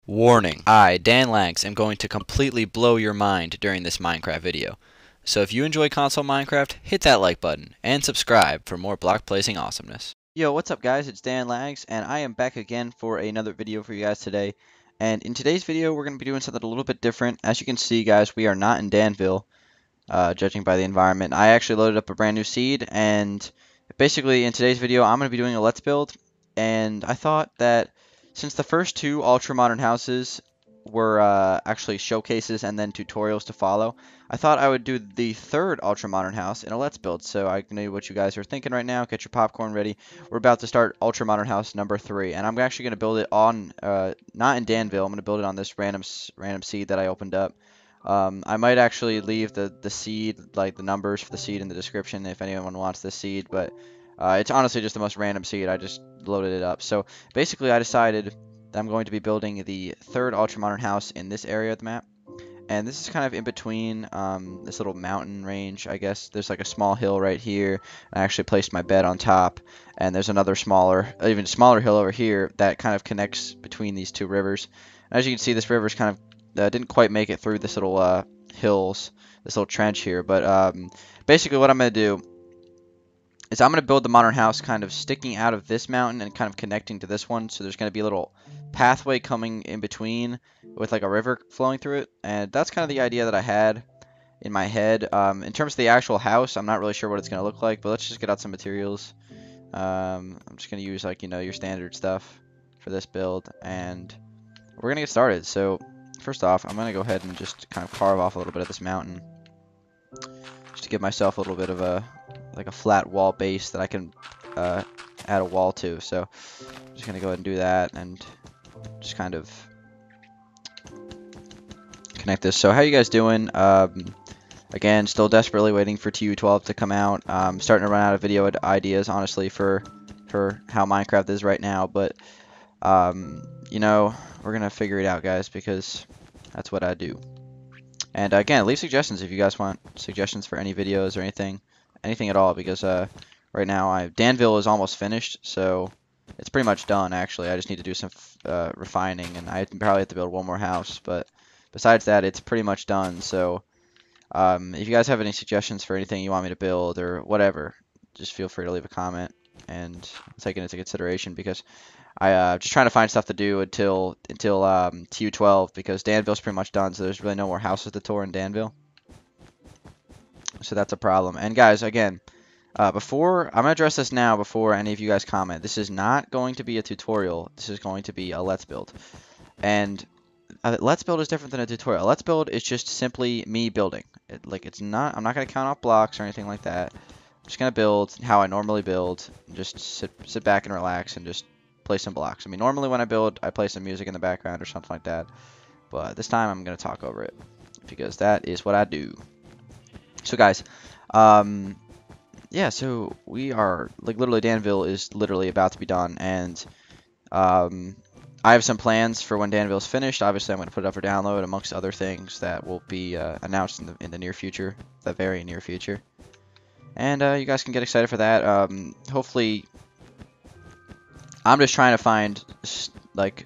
Warning, I, Dan Langs, am going to completely blow your mind during this Minecraft video. So if you enjoy console Minecraft, hit that like button, and subscribe for more block placing awesomeness. Yo, what's up guys, it's Dan Langs, and I am back again for another video for you guys today. And in today's video, we're going to be doing something a little bit different. As you can see guys, we are not in Danville, judging by the environment. I actually loaded up a brand new seed, and basically in today's video, I'm going to be doing a let's build. And I thought that since the first two ultra modern houses were actually showcases and then tutorials to follow, I thought I would do the third ultra modern house in a let's build. So I know what you guys are thinking right now. Get your popcorn ready. We're about to start ultra modern house number 3, and I'm actually going to build it on not in Danville. I'm going to build it on this random seed that I opened up. I might actually leave the seed, like the numbers for the seed in the description if anyone wants this seed, but it's honestly just the most random seed. I just loaded it up. So basically I decided that I'm going to be building the third ultra modern house in this area of the map. And this is kind of in between this little mountain range, I guess. There's like a small hill right here. I actually placed my bed on top. And there's another smaller, even smaller hill over here that kind of connects between these two rivers. As you can see, this river's kind of didn't quite make it through this little hills, this little trench here. But basically what I'm going to do is I'm going to build the modern house kind of sticking out of this mountain and kind of connecting to this one. So there's going to be a little pathway coming in between with like a river flowing through it. And that's kind of the idea that I had in my head. In terms of the actual house, I'm not really sure what it's going to look like, but let's just get out some materials. I'm just going to use like, your standard stuff for this build, and we're going to get started. So first off, I'm going to go ahead and just kind of carve off a little bit of this mountain just to give myself a little bit of a flat wall base that I can add a wall to. So I'm just gonna go ahead and do that and just kind of connect this. So how you guys doing? Again, still desperately waiting for TU12 to come out. I'm starting to run out of video ideas, honestly, for how Minecraft is right now. But we're gonna figure it out, guys, because that's what I do. And again, leave suggestions if you guys want suggestions for any videos or anything at all, because right now Danville is almost finished, so it's pretty much done actually. I just need to do some refining, and I probably have to build one more house, but besides that, it's pretty much done. So if you guys have any suggestions for anything you want me to build or whatever, just feel free to leave a comment, and I'll take it into consideration, because I just trying to find stuff to do until TU12, because Danville's pretty much done, so there's really no more houses to tour in Danville. So that's a problem. And guys, again, I'm gonna address this now before any of you guys comment. This is not going to be a tutorial. This is going to be a let's build. And let's build is different than a tutorial. Let's build is just simply me building. I'm not gonna count off blocks or anything like that. I'm just gonna build how I normally build. Just sit back and relax and just play some blocks. I mean, normally when I build, I play some music in the background or something like that. But this time I'm gonna talk over it, because that is what I do. So guys, yeah, so we are, literally Danville is literally about to be done, and I have some plans for when Danville's finished. Obviously, I'm going to put it up for download, amongst other things that will be announced in the near future, the very near future. And you guys can get excited for that. Hopefully, I'm just trying to find,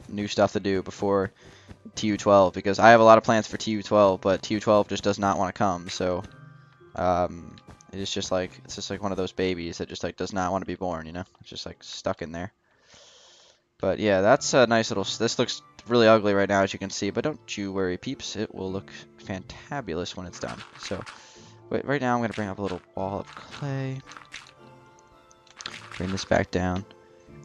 new stuff to do before TU12, because I have a lot of plans for TU12, but TU12 just does not want to come, so it's just like one of those babies that just does not want to be born, It's just stuck in there. But yeah, that's a nice little. This looks really ugly right now, as you can see, but don't you worry, peeps. It will look fantabulous when it's done. So right now I'm gonna bring up a little wall of clay. Bring this back down,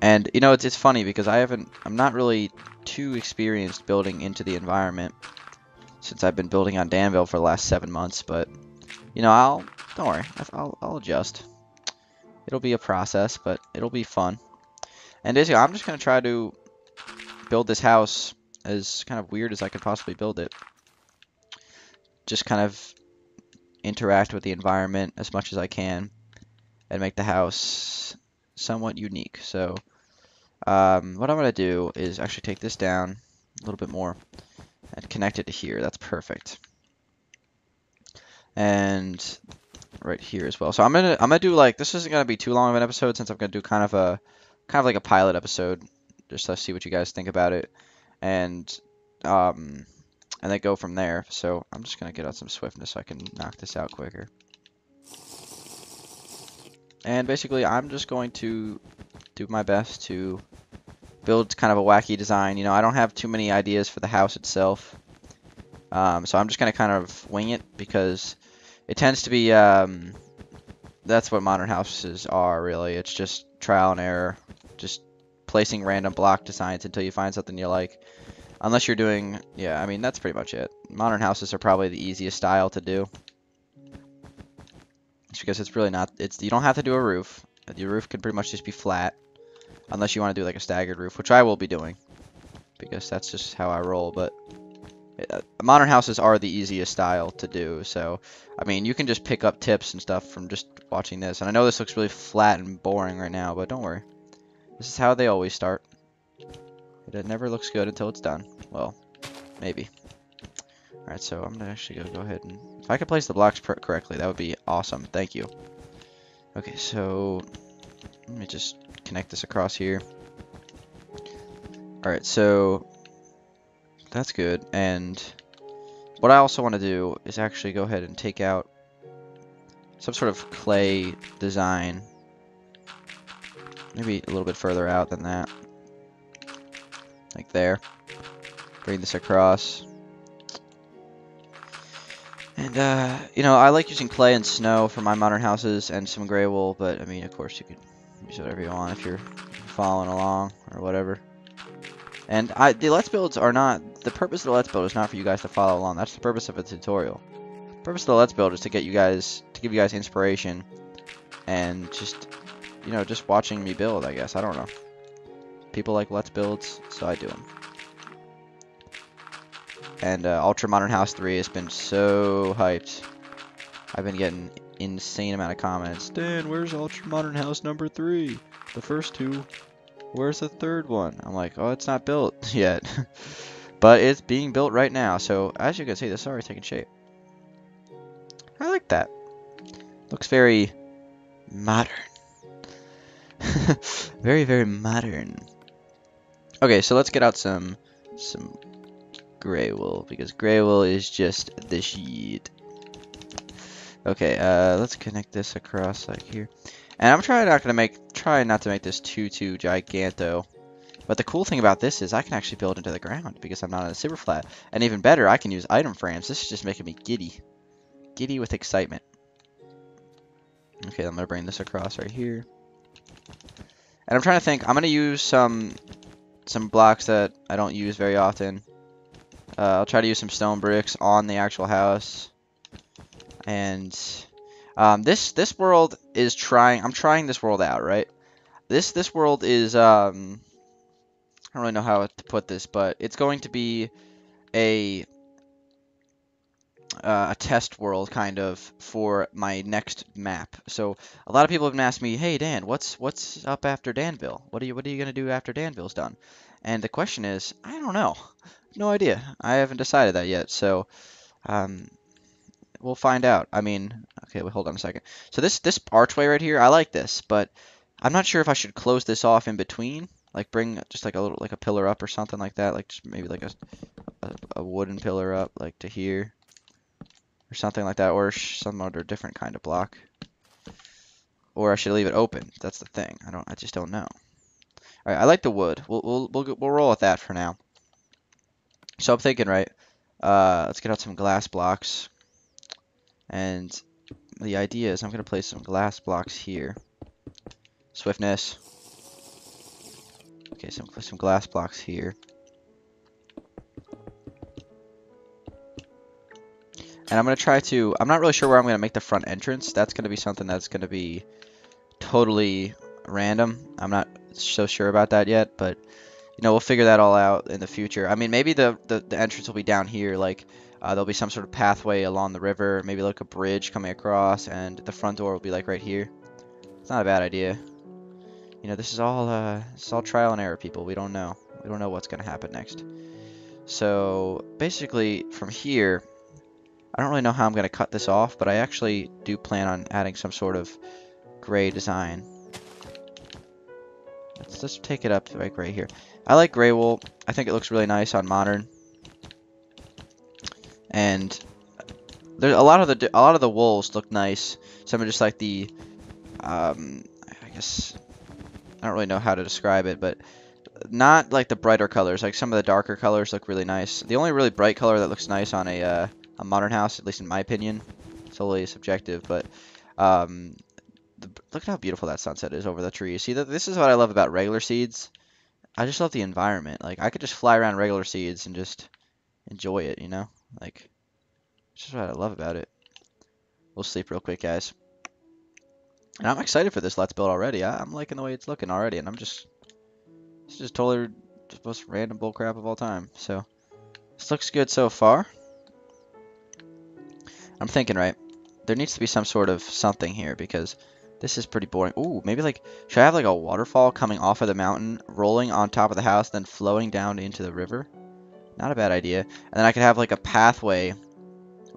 and it's funny because I'm not really too experienced building into the environment since I've been building on Danville for the last 7 months, but don't worry, I'll adjust. It'll be a process, but it'll be fun. And basically, I'm just going to try to build this house as kind of weird as I could possibly build it. Just kind of interact with the environment as much as I can and make the house somewhat unique. So what I'm going to do is actually take this down a little bit more and connect it to here. That's perfect. And right here as well. So I'm gonna do this isn't gonna be too long of an episode, since I'm gonna do kind of like a pilot episode, just to see what you guys think about it. And and then go from there. So I'm just gonna get out some swiftness so I can knock this out quicker. And basically, I'm just going to do my best to build kind of a wacky design. You know, I don't have too many ideas for the house itself. So I'm just going to kind of wing it because it tends to be, that's what modern houses are, really. It's just trial and error, just placing random block designs until you find something you like. Unless you're doing, yeah, I mean, that's pretty much it. Modern houses are probably the easiest style to do. Just because it's really not, you don't have to do a roof. Your roof could pretty much just be flat. Unless you want to do like a staggered roof, which I will be doing. Because that's just how I roll, but modern houses are the easiest style to do, so I mean you can just pick up tips and stuff from just watching this. And I know this looks really flat and boring right now, but don't worry. This is how they always start. It never looks good until it's done. Well, maybe. Alright, so I'm gonna actually go ahead and if I could place the blocks correctly, that would be awesome. Thank you. Okay, so let me just connect this across here. Alright, so that's good. And what I also want to do is actually go ahead and take out some sort of clay design. Maybe a little bit further out than that. Like there. Bring this across. And, you know, I like using clay and snow for my modern houses and some gray wool, but, I mean, of course, you could use whatever you want if you're following along or whatever. And the Let's Builds are not, the purpose of the Let's Build is not for you guys to follow along. That's the purpose of a tutorial. The purpose of the Let's Build is to get you guys, to give you guys inspiration and just, you know, just watching me build, I guess. I don't know. People like Let's Builds, so I do them. And Ultra Modern House 3 has been so hyped. I've been getting insane amount of comments. Dan, where's Ultra Modern House number 3? The first two. Where's the third one? I'm like, oh, it's not built yet. But it's being built right now. So as you can see, this is already taking shape. I like that. Looks very modern. Very, very modern. Okay, so let's get out some gray wool, because gray wool is just the shit. Okay, let's connect this across like here. And I'm trying not to make this too giganto. But the cool thing about this is I can actually build into the ground because I'm not on a super flat. And even better, I can use item frames. This is just making me giddy. Giddy with excitement. Okay, I'm gonna bring this across right here. And I'm trying to think, I'm gonna use some blocks that I don't use very often. I'll try to use some stone bricks on the actual house. And this world is I'm trying this world out, right? This world is I don't really know how to put this, but it's going to be a test world kind of for my next map. So a lot of people have been asking me, "Hey Dan, what's up after Danville? What are you gonna do after Danville's done?" And the question is, I don't know. No idea. I haven't decided that yet. So we'll find out. I mean, okay, wait, hold on a second. So this archway right here, I like this, but I'm not sure if I should close this off in between, like bring just like a pillar up or something like that, like just maybe like a wooden pillar up like to here or something like that, or some other different kind of block. Or I should leave it open. That's the thing. I just don't know. All right, I like the wood. We'll roll with that for now. So I'm thinking, right? Let's get out some glass blocks. And the idea is I'm going to place some glass blocks here. Swiftness. Okay, some glass blocks here. And I'm going to try to... I'm not really sure where I'm going to make the front entrance. That's going to be something that's going to be totally random. I'm not so sure about that yet, but... You know, we'll figure that all out in the future. I mean, maybe the entrance will be down here, like there'll be some sort of pathway along the river, maybe like a bridge coming across, and the front door will be like right here. It's not a bad idea. You know, this is all trial and error, people. We don't know. We don't know what's going to happen next. So basically, from here, I don't really know how I'm going to cut this off, but I actually do plan on adding some sort of gray design. Let's just take it up like right here. I like gray wool. I think it looks really nice on modern. And there's a lot of the wolves look nice. Some are just like the I guess I don't really know how to describe it, but not like the brighter colors. Like some of the darker colors look really nice. The only really bright color that looks nice on a modern house, at least in my opinion, totally subjective, but um, look at how beautiful that sunset is over the trees. See, this is what I love about regular seeds. I just love the environment. Like I could just fly around regular seeds and just enjoy it, you know? Like, it's just what I love about it. We'll sleep real quick, guys. And I'm excited for this Let's Build already. I'm liking the way it's looking already, and it's just totally just the most random bullcrap of all time. So, this looks good so far. I'm thinking, right, there needs to be some sort of something here because this is pretty boring. Ooh, maybe like, should I have like a waterfall coming off of the mountain, rolling on top of the house, then flowing down into the river? Not a bad idea. And then I could have like a pathway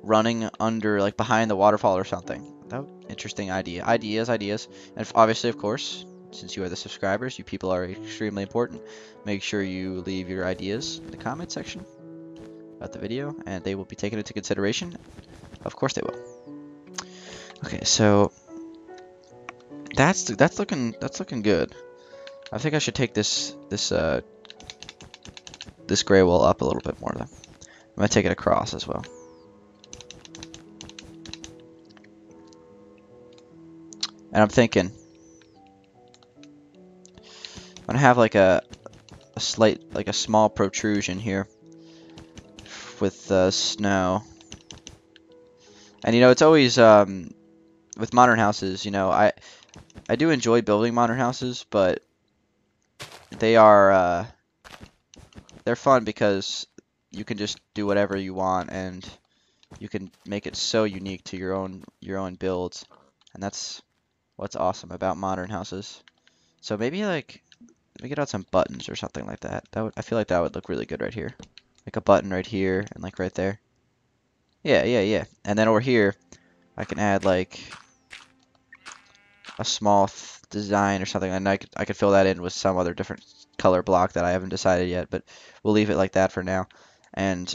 running under, like behind the waterfall or something. That interesting idea. Ideas. And obviously, of course, since you are the subscribers, you people are extremely important. Make sure you leave your ideas in the comment section about the video, and they will be taken into consideration. Of course they will. Okay, so that's looking good. I think I should take this gray wall up a little bit more though. I'm gonna take it across as well. And I'm thinking I'm gonna have like a slight, like a small protrusion here with snow. And you know, it's always with modern houses, you know, I do enjoy building modern houses, but they are they're fun because you can just do whatever you want and you can make it so unique to your own builds. And that's what's awesome about modern houses. So maybe like let me get out some buttons or something like that. I feel like that would look really good right here. Like a button right here and like right there. Yeah. And then over here, I can add like a small design or something, and I could fill that in with some other different color block that I haven't decided yet, but we'll leave it like that for now. And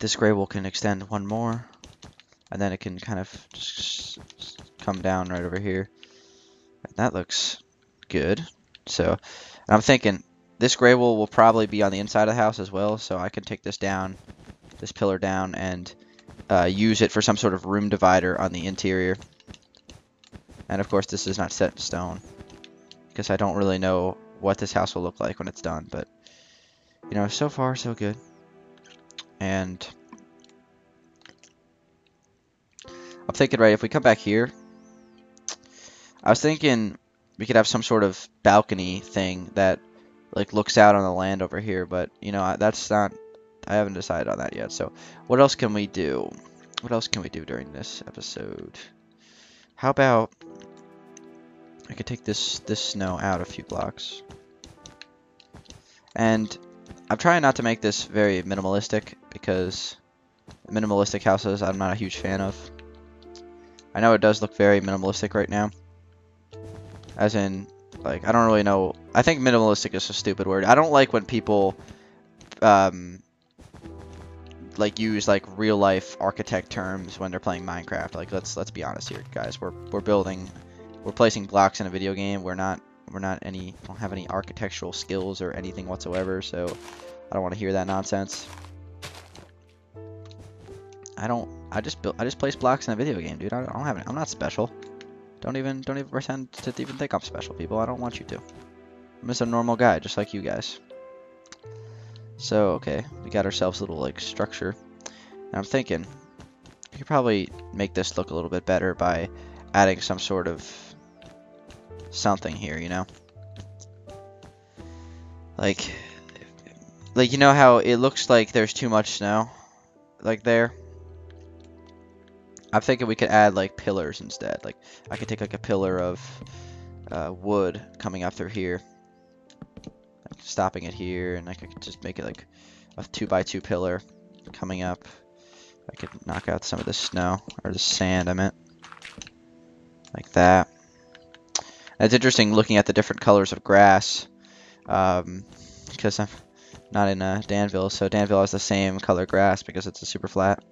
this gray wool can extend one more, and then it can kind of just come down right over here. That looks good. So, and I'm thinking this gray wool will probably be on the inside of the house as well, so I can take this down, this pillar down, and use it for some sort of room divider on the interior. And of course, this is not set in stone because I don't really know what this house will look like when it's done. But, you know, so far, so good. And I'm thinking, right, if we come back here, I was thinking we could have some sort of balcony thing that, like, looks out on the land over here. But, you know, that's not, I haven't decided on that yet. So, what else can we do? What else can we do during this episode? How about I could take this snow out a few blocks. And I'm trying not to make this very minimalistic because minimalistic houses I'm not a huge fan of. I know it does look very minimalistic right now. As in, like, I don't really know. I think minimalistic is a stupid word. I don't like when people like use like real life architect terms when they're playing Minecraft. Like let's be honest here, guys. We're placing blocks in a video game. Don't have any architectural skills or anything whatsoever, so I don't want to hear that nonsense. I just place blocks in a video game, dude. I don't have any, I'm not special. Don't even pretend to even think I'm special, people. I don't want you to. I'm just a normal guy, just like you guys. So, okay, we got ourselves a little like structure. And I'm thinking we could probably make this look a little bit better by adding some sort of something here, you know? Like you know how it looks like there's too much snow? Like there? I'm thinking we could add like pillars instead. Like I could take like a pillar of wood coming up through here, like, stopping it here, and I could just make it like a 2x2 pillar coming up. I could knock out some of the snow, or the sand I meant, like that. And it's interesting looking at the different colors of grass, because not in Danville. So Danville has the same color grass because it's a super flat.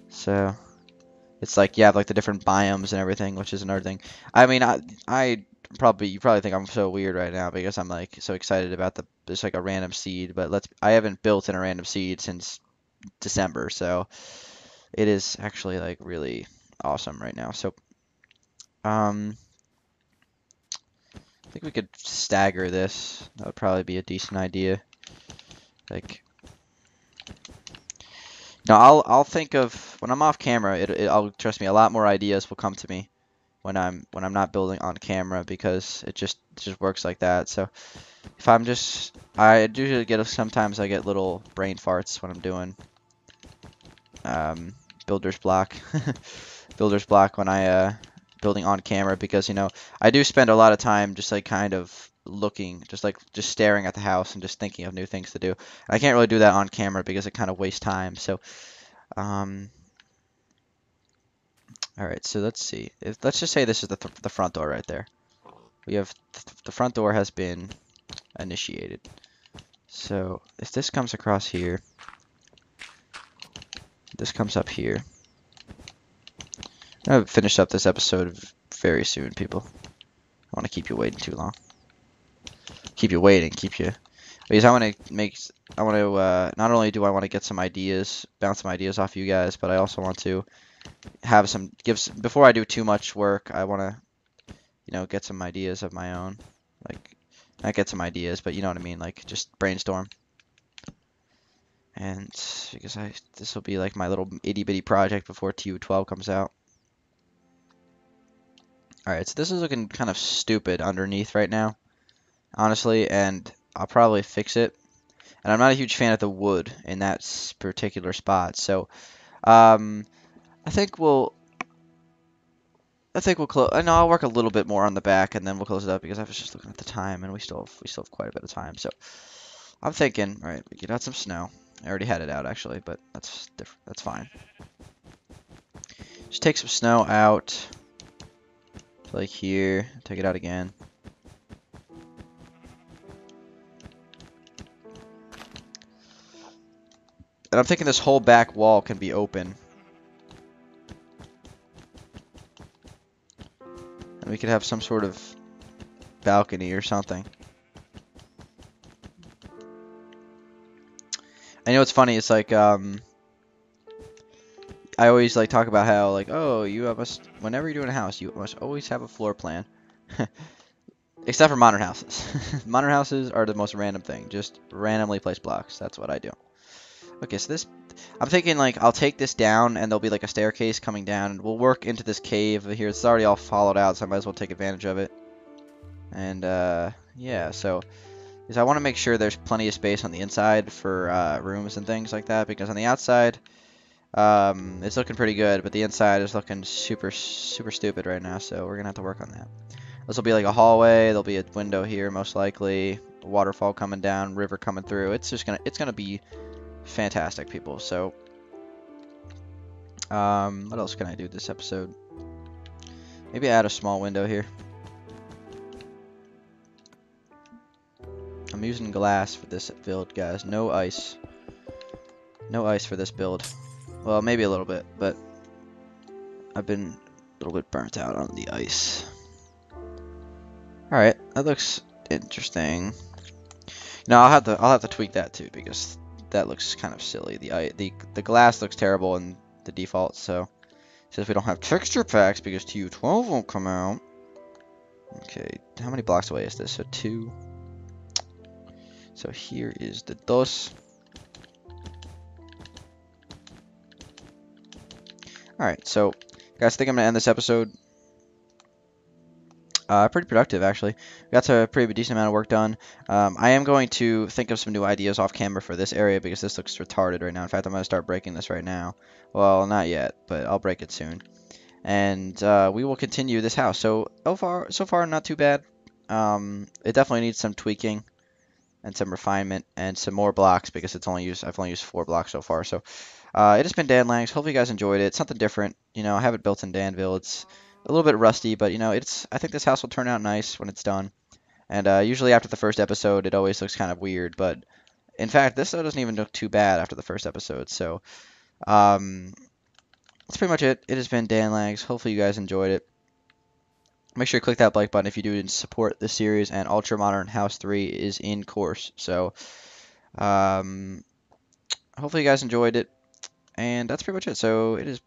So it's like you have like the different biomes and everything, which is another thing. I mean, you probably think I'm so weird right now because I'm like so excited about there's like a random seed, but I haven't built in a random seed since December, so it is actually like really awesome right now. So um, I think we could stagger this. That would probably be a decent idea. Like, no, I'll think of when I'm off camera. I'll trust me. A lot more ideas will come to me when I'm not building on camera because it just works like that. So if I usually sometimes I get little brain farts when I'm doing builder's block, builder's block when building on camera because I do spend a lot of time just like kind of looking, just staring at the house and just thinking of new things to do. I can't really do that on camera because it kind of wastes time. So um, all right, so let's see. Let's just say this is the front door right there. We have the front door has been initiated. So if this comes across here, this comes up here. I'm gonna finish up this episode very soon, people. I want to keep you waiting too long. Keep you waiting, because I want to, not only do I want to get some ideas, bounce some ideas off you guys, but I also want to before I do too much work, I want to, get some ideas of my own. Like, not get some ideas, but you know what I mean, like, just brainstorm. And because this will be like my little itty bitty project before TU12 comes out. Alright, so this is looking kind of stupid underneath right now, honestly, and I'll probably fix it. And I'm not a huge fan of the wood in that particular spot, so um, I think we'll close. No, I'll work a little bit more on the back, and then we'll close it up because I was just looking at the time, and we still have quite a bit of time. So I'm thinking, all right, we get out some snow. I already had it out actually, but that's different. That's fine. Just take some snow out, like here. Take it out again. And I'm thinking this whole back wall can be open. And we could have some sort of balcony or something. I know it's funny, it's like, I always like talk about how like, oh, whenever you're doing a house, you must always have a floor plan. Except for modern houses. Modern houses are the most random thing. Just randomly place blocks. That's what I do. Okay, so I'm thinking like I'll take this down and there'll be like a staircase coming down and we'll work into this cave here. It's already all hollowed out, so I might as well take advantage of it. And yeah, so because I want to make sure there's plenty of space on the inside for rooms and things like that, because on the outside it's looking pretty good, but the inside is looking super stupid right now, so we're gonna have to work on that. This will be like a hallway. There'll be a window here, most likely. A waterfall coming down, river coming through. It's gonna be fantastic, people. So, what else can I do this episode? Maybe add a small window here. I'm using glass for this build, guys. No ice. No ice for this build. Well, maybe a little bit, but I've been a little bit burnt out on the ice. Alright, that looks interesting. No, I'll have to tweak that too because that looks kind of silly. The glass looks terrible in the default, so since we don't have texture packs because TU12 won't come out. Okay, how many blocks away is this? So 2. So here is the dos. Alright, so guys, I think I'm gonna end this episode. Pretty productive, actually. Got a pretty decent amount of work done. I am going to think of some new ideas off camera for this area because this looks retarded right now. In fact, I'm going to start breaking this right now. Well, not yet, but I'll break it soon. And we will continue this house. So far, not too bad. It definitely needs some tweaking and some refinement and some more blocks because I've only used 4 blocks so far. So it has been Dan Langs. Hopefully you guys enjoyed it. It's something different. I have it built in Danville. It's a little bit rusty, but I think this house will turn out nice when it's done. And usually after the first episode, it always looks kind of weird, but In fact, this though doesn't even look too bad after the first episode. So that's pretty much it. It has been Dan Lags. Hopefully you guys enjoyed it. Make sure you click that like button if you do support the series. And Ultra Modern House 3 is in course. So hopefully you guys enjoyed it. And that's pretty much it. So it is.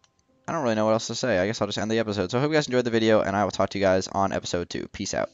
I don't really know what else to say. I guess I'll just end the episode. So I hope you guys enjoyed the video, and I will talk to you guys on episode 2. Peace out.